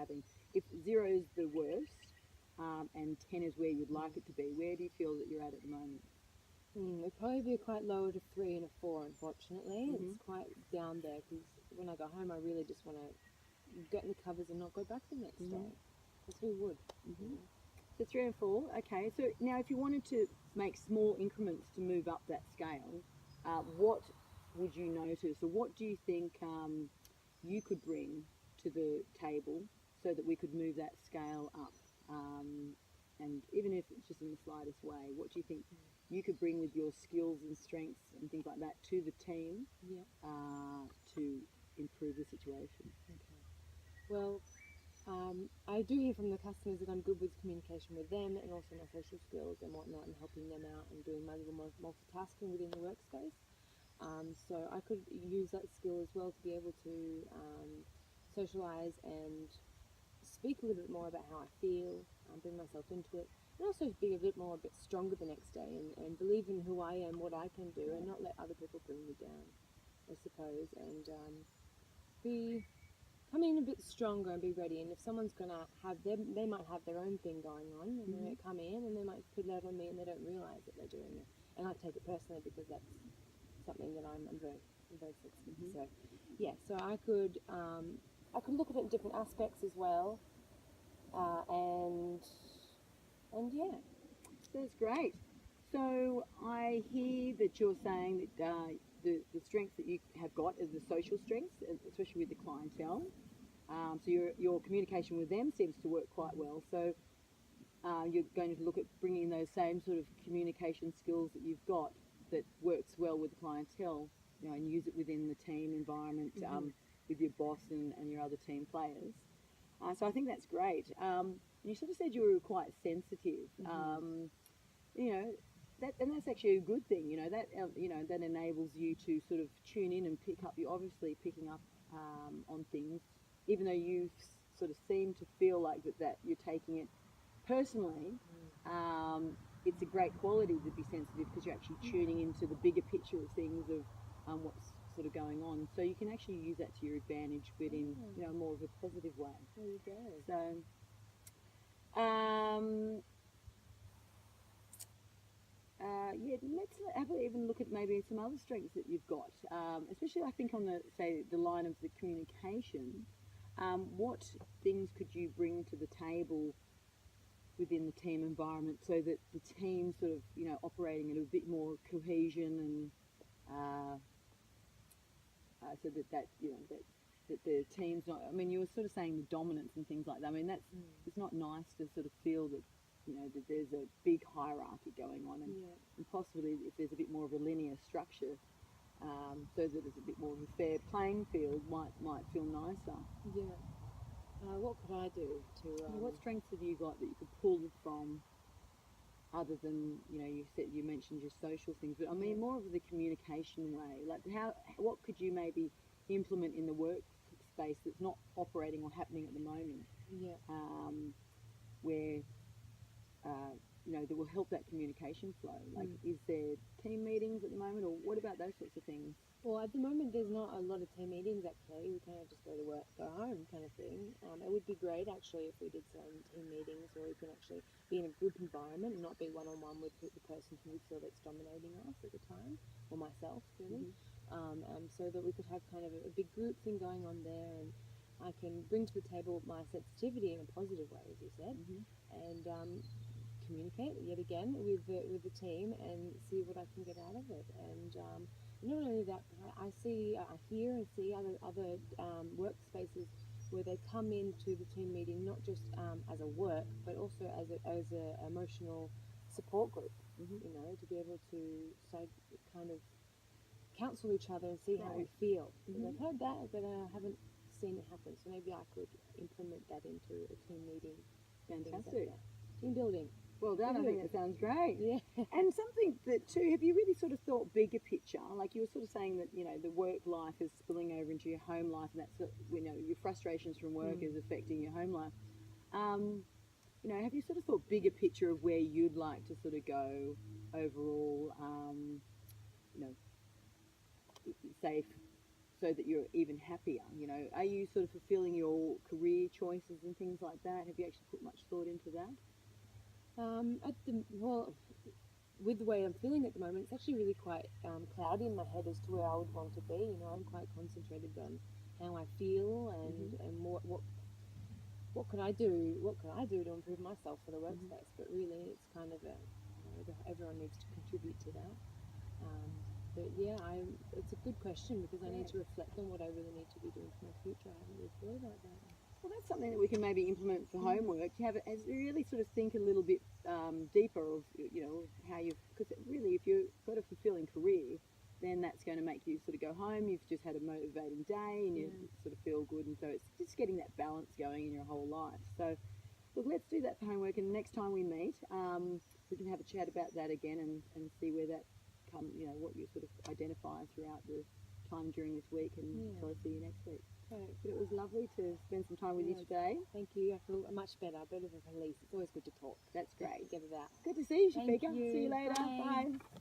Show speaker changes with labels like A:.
A: having. If 0 is the worst, and 10 is where you'd like it to be, where do you feel that you're at the moment?
B: It'd probably be quite low at a 3 and a 4, unfortunately.
A: Mm-hmm.
B: It's quite down there because when I go home, I really just want to get in the covers and not go back the next day. Because who would?
A: Mm-hmm. So 3 and 4, okay. So now if you wanted to make small increments to move up that scale, what would you notice, or what do you think you could bring to the table so that we could move that scale up? And even if it's just in the slightest way, what do you think you could bring with your skills and strengths and things like that to the team to improve the situation?
B: Okay. Well, I do hear from the customers that I'm good with communication with them and also my social skills and whatnot and helping them out and doing my little multitasking within the workspace. So I could use that skill as well to be able to socialize and speak a little bit more about how I feel, bring myself into it, and also be a bit stronger the next day and believe in who I am, what I can do, and not let other people bring me down, I suppose, and come in a bit stronger and be ready. And if someone's gonna have they might have their own thing going on, and they might come in and they might put that on me, and they don't realize that they're doing it, and I take it personally because that's something that I'm very sensitive. So yeah, so I could look at it in different aspects as well, and yeah.
A: That's great. So I hear that you're saying that the strengths that you have got is the social strengths, especially with the clientele. So your communication with them seems to work quite well. So you're going to look at bringing those same sort of communication skills that you've got that works well with the clientele, and use it within the team environment with your boss and your other team players. So I think that's great. You sort of said you were quite sensitive. You know, and that's actually a good thing. That enables you to sort of tune in and pick up. You're obviously picking up on things, even though you sort of seem to feel like that you're taking it personally. It's a great quality to be sensitive because you're actually tuning into the bigger picture of things of what's sort of going on. So you can actually use that to your advantage, but in more of a positive way.
B: There you go.
A: So, yeah, let's have a even look at maybe some other strengths that you've got, especially I think on the line of the communication. What things could you bring to the table within the team environment so that the team sort of operating at a bit more cohesion and so that the team's not. I mean, you were sort of saying the dominance and things like that. I mean, it's not nice to sort of feel that that there's a big hierarchy going on, and possibly if there's a bit more of a linear structure, so that there's a bit more of a fair playing field, might feel nicer.
B: Yeah. What could I do to?
A: What strengths have you got that you could pull from? Other than you mentioned your social things, but I mean more of the communication way. Like what could you maybe implement in the workspace that's not operating or happening at the moment?
B: Yeah.
A: Where that will help that communication flow. Like, is there team meetings at the moment, or what about those sorts of things?
B: Well, at the moment, there's not a lot of team meetings, actually. We kind of just go to work, go home kind of thing. It would be great, actually, if we did some team meetings where we can actually be in a group environment and not be one-on-one with the person who we feel that's dominating us at the time, or myself, really. So that we could have kind of a big group thing going on there, and I can bring to the table my sensitivity in a positive way, as you said, and communicate yet again with the team and see what I can get out of it. And not only that, but I hear and see other workspaces where they come into the team meeting not just as a work, but also as a emotional support group. To be able to kind of counsel each other and see how we feel. I've heard that, but I haven't seen it happen. So maybe I could implement that into a team meeting.
A: Fantastic.
B: Like team building.
A: Well done. I think that sounds great.
B: Yeah.
A: And something that too, have you really sort of thought bigger picture? Like you were sort of saying that the work life is spilling over into your home life, and that's your frustrations from work is affecting your home life. Have you sort of thought bigger picture of where you'd like to sort of go overall? Say so that you're even happier? You know, are you sort of fulfilling your career choices and things like that? Have you actually put much thought into that?
B: With the way I'm feeling at the moment, it's actually really quite cloudy in my head as to where I would want to be. You know, I'm quite concentrated on how I feel and what could I do? What could I do to improve myself for the workspace? But really, it's kind of everyone needs to contribute to that. Um, but yeah, it's a good question because I need to reflect on what I really need to be doing for my future. I haven't really thought about that.
A: Well, that's something that we can maybe implement for homework. To have it as really sort of think a little bit deeper of how you've, because really if you've got a fulfilling career, then that's going to make you sort of go home. You've just had a motivating day and you sort of feel good, and so it's just getting that balance going in your whole life. So look, let's do that for homework, and next time we meet, we can have a chat about that again and see where that what you sort of identify throughout the time during this week, and so I'll see you next week.
B: Right.
A: But it was lovely to spend some time with you today.
B: Thank you. I feel much better, a bit of a release. It's always good to talk.
A: That's great.
B: Get it out.
A: Good to see you,
B: Thank
A: Shafika.
B: you.
A: See you later.
B: Bye.
A: Bye.